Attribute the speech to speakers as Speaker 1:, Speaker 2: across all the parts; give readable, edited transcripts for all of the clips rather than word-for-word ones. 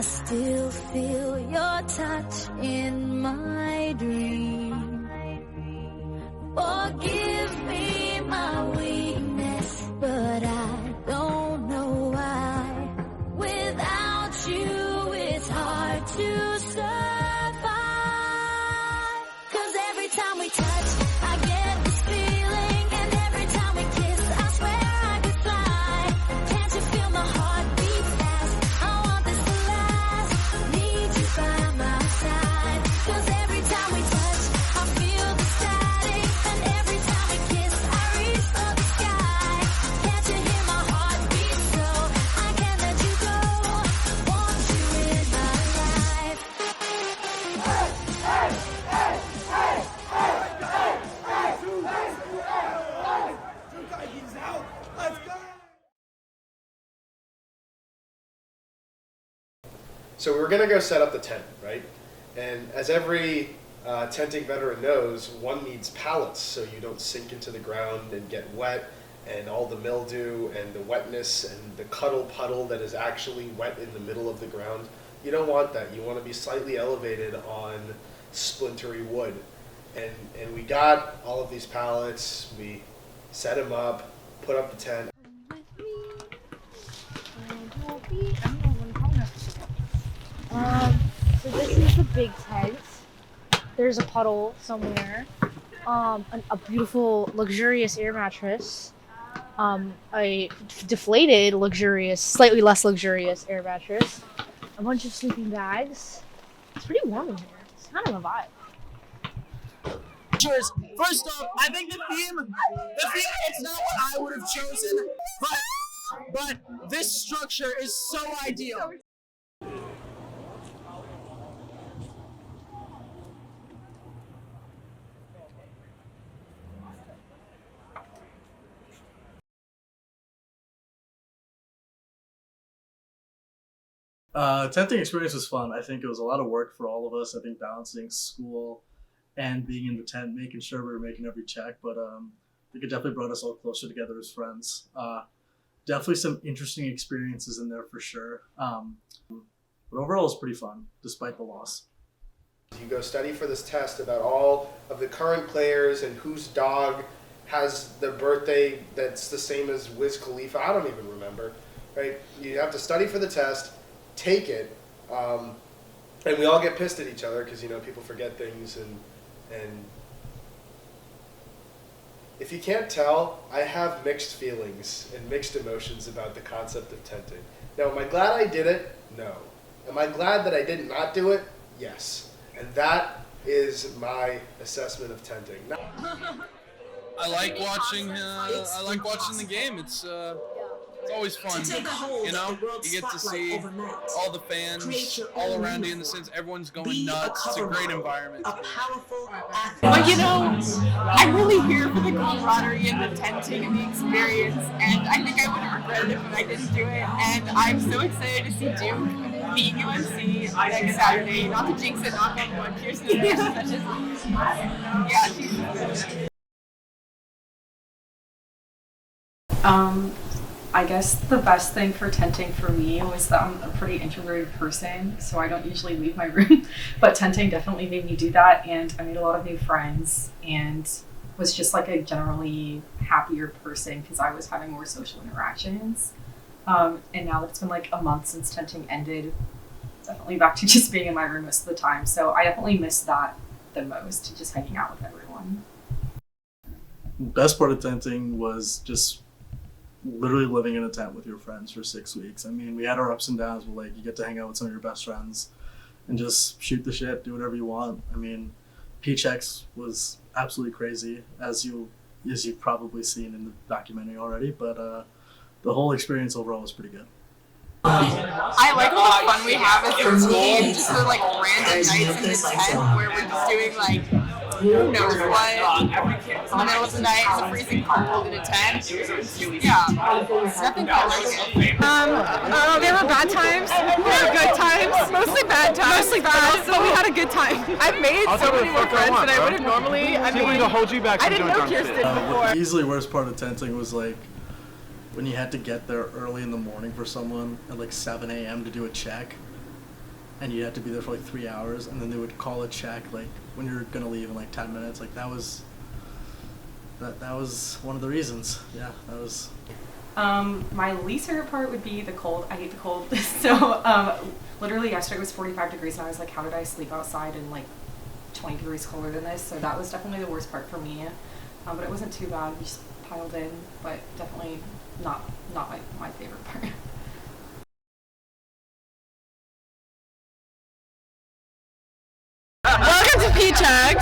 Speaker 1: I still feel your touch in my dream. Forgive me my weakness, but I don't know why. Without you, it's hard to survive. 'Cause every time we touch, I get this feeling, and every time we kiss, I swear I could fly. Can't you feel my heart beat fast? I want this to last. Need you by my side. 'Cause every time we touch, I feel the static, and every time we kiss, I reach for the sky. Can't you hear my heart beat so I can't let you go? Want you in my life.
Speaker 2: So we were going to go set up the tent, right? And as every tenting veteran knows, one needs pallets so you don't sink into the ground and get wet, and all the mildew and the wetness and the cuddle puddle that is actually wet in the middle of the ground. You don't want that. You want to be slightly elevated on splintery wood. And we got all of these pallets, we set them up, put up the tent.
Speaker 3: So this is the big tent. There's a puddle somewhere. A beautiful, luxurious air mattress. A deflated, luxurious, slightly less luxurious air mattress. A bunch of sleeping bags. It's pretty warm in here. It's kind of a vibe.
Speaker 4: First off, I think the theme, it's not what I would have chosen, but this structure is so ideal.
Speaker 5: Tenting experience was fun. I think it was a lot of work for all of us. I think balancing school and being in the tent, making sure we were making every check. But I think it definitely brought us all closer together as friends. Definitely some interesting experiences in there for sure. But overall, it was pretty fun, despite the loss.
Speaker 2: You go study for this test about all of the current players and whose dog has the birthday that's the same as Wiz Khalifa. I don't even remember, right? You have to study for the test, take it, and we all get pissed at each other because, you know, people forget things, and if you can't tell, I have mixed feelings and mixed emotions about the concept of tenting. Now, am I glad I did it? No. Am I glad that I did not do it? Yes. And that is my assessment of tenting.
Speaker 6: I like watching the game. It's always fun, you know? You get to see all the fans all around you in the sense everyone's going nuts. It's a great environment.
Speaker 7: But you know, I'm really here for the camaraderie and the tenting and the experience, and I think I would have regretted it if I didn't do it. And I'm so excited to see Duke beat UNC next Saturday. Not to jinx it, knock on wood. Kirsten is such a yeah, she's
Speaker 8: I guess the best thing for tenting for me was that I'm a pretty introverted person, so I don't usually leave my room, but tenting definitely made me do that, and I made a lot of new friends and was just like a generally happier person because I was having more social interactions. And now that it's been like a month since tenting ended, definitely back to just being in my room most of the time, so I definitely miss that the most, just hanging out with everyone.
Speaker 5: Best part of tenting was just literally living in a tent with your friends for 6 weeks. I mean, we had our ups and downs, but like you get to hang out with some of your best friends and just shoot the shit, do whatever you want. I mean, PChex was absolutely crazy, as you've probably seen in the documentary already, but the whole experience overall was pretty good.
Speaker 7: I like all the fun we have as a team, just the like random nights in the tent where we're just doing like who knows what in the middle of the night, it's a freezing cold in a tent. Yeah, nothing quite like it.
Speaker 9: There were bad times, there were good times, mostly bad times, but we had a good time. I've made so many more friends than I would have normally. I mean, I didn't know Kirsten before.
Speaker 5: The easily worst part of tenting was like when you had to get there early in the morning for someone at like 7 a.m. to do a check. and you had to be there for like 3 hours, and then they would call a check like when you're gonna leave in like 10 minutes. Like that was one of the reasons. Yeah, that was.
Speaker 8: My least favorite part would be the cold. I hate the cold. So literally yesterday it was 45 degrees and I was like, how did I sleep outside in like 20 degrees colder than this? So that was definitely the worst part for me. But it wasn't too bad. We just piled in, but definitely not my favorite part.
Speaker 9: Welcome to PCHEX.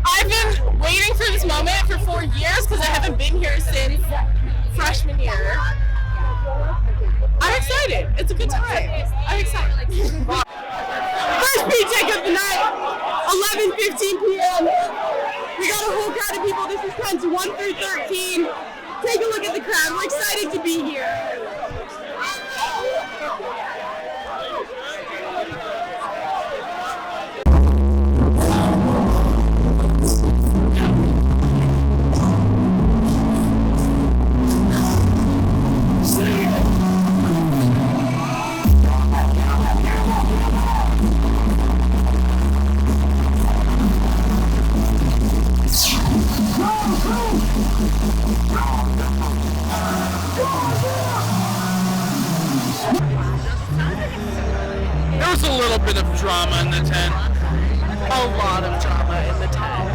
Speaker 9: I've been waiting for this moment for 4 years because I haven't been here since freshman year. I'm excited. It's a good time. I'm excited. First PCHEX of the night, 11:15 p.m. We got a whole crowd of people. This is tents 1 through 13. Take a look at the crowd. We're excited to be here.
Speaker 6: There was a little bit of drama in the tent.
Speaker 9: A lot of drama in the tent.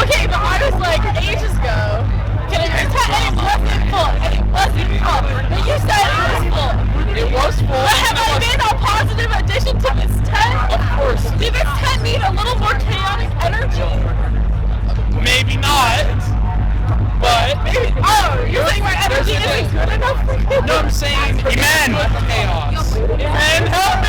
Speaker 9: Okay, but I was like ages ago. Can I just and it wasn't full. And it wasn't full. But you said it was full.
Speaker 6: It was full.
Speaker 9: But have I been a positive addition to this tent?
Speaker 6: Of course.
Speaker 9: Did this tent need a little more chaotic energy?
Speaker 6: Maybe not. But
Speaker 9: Maybe. Oh, you're saying my energy isn't good enough for you?
Speaker 6: no, I'm saying amen. Chaos. Amen. Help me.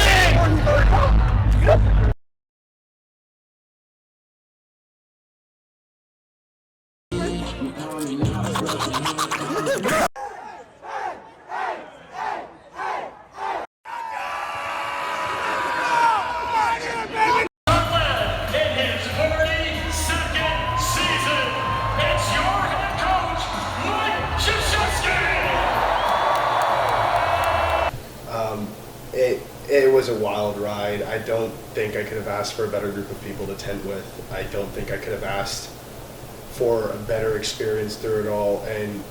Speaker 2: It was a wild ride. I don't think I could have asked for a better group of people to tent with. I don't think I could have asked for a better experience through it all. And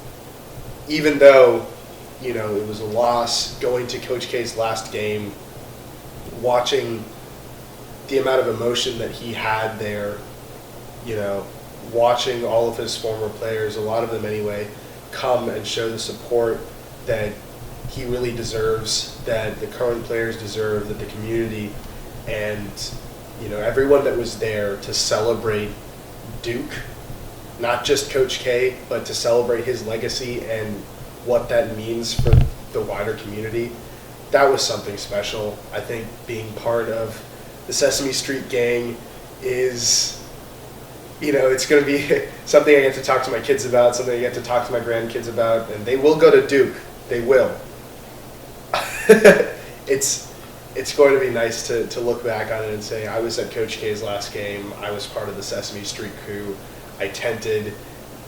Speaker 2: even though, you know, it was a loss, going to Coach K's last game, watching the amount of emotion that he had there, you know, watching all of his former players, a lot of them anyway, come and show the support that he really deserves, that the current players deserve, that the community and, you know, everyone that was there to celebrate Duke, not just Coach K, but to celebrate his legacy and what that means for the wider community. That was something special. I think being part of the Sesame Street gang is, you know, it's going to be something I get to talk to my kids about, something I get to talk to my grandkids about, and they will go to Duke. They will. It's going to be nice to look back on it and say, I was at Coach K's last game, I was part of the Sesame Street crew, I tented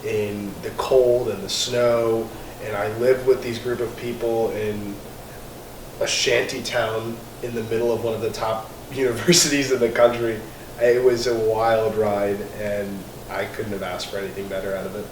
Speaker 2: in the cold and the snow, and I lived with these group of people in a shanty town in the middle of one of the top universities in the country. It was a wild ride, and I couldn't have asked for anything better out of it.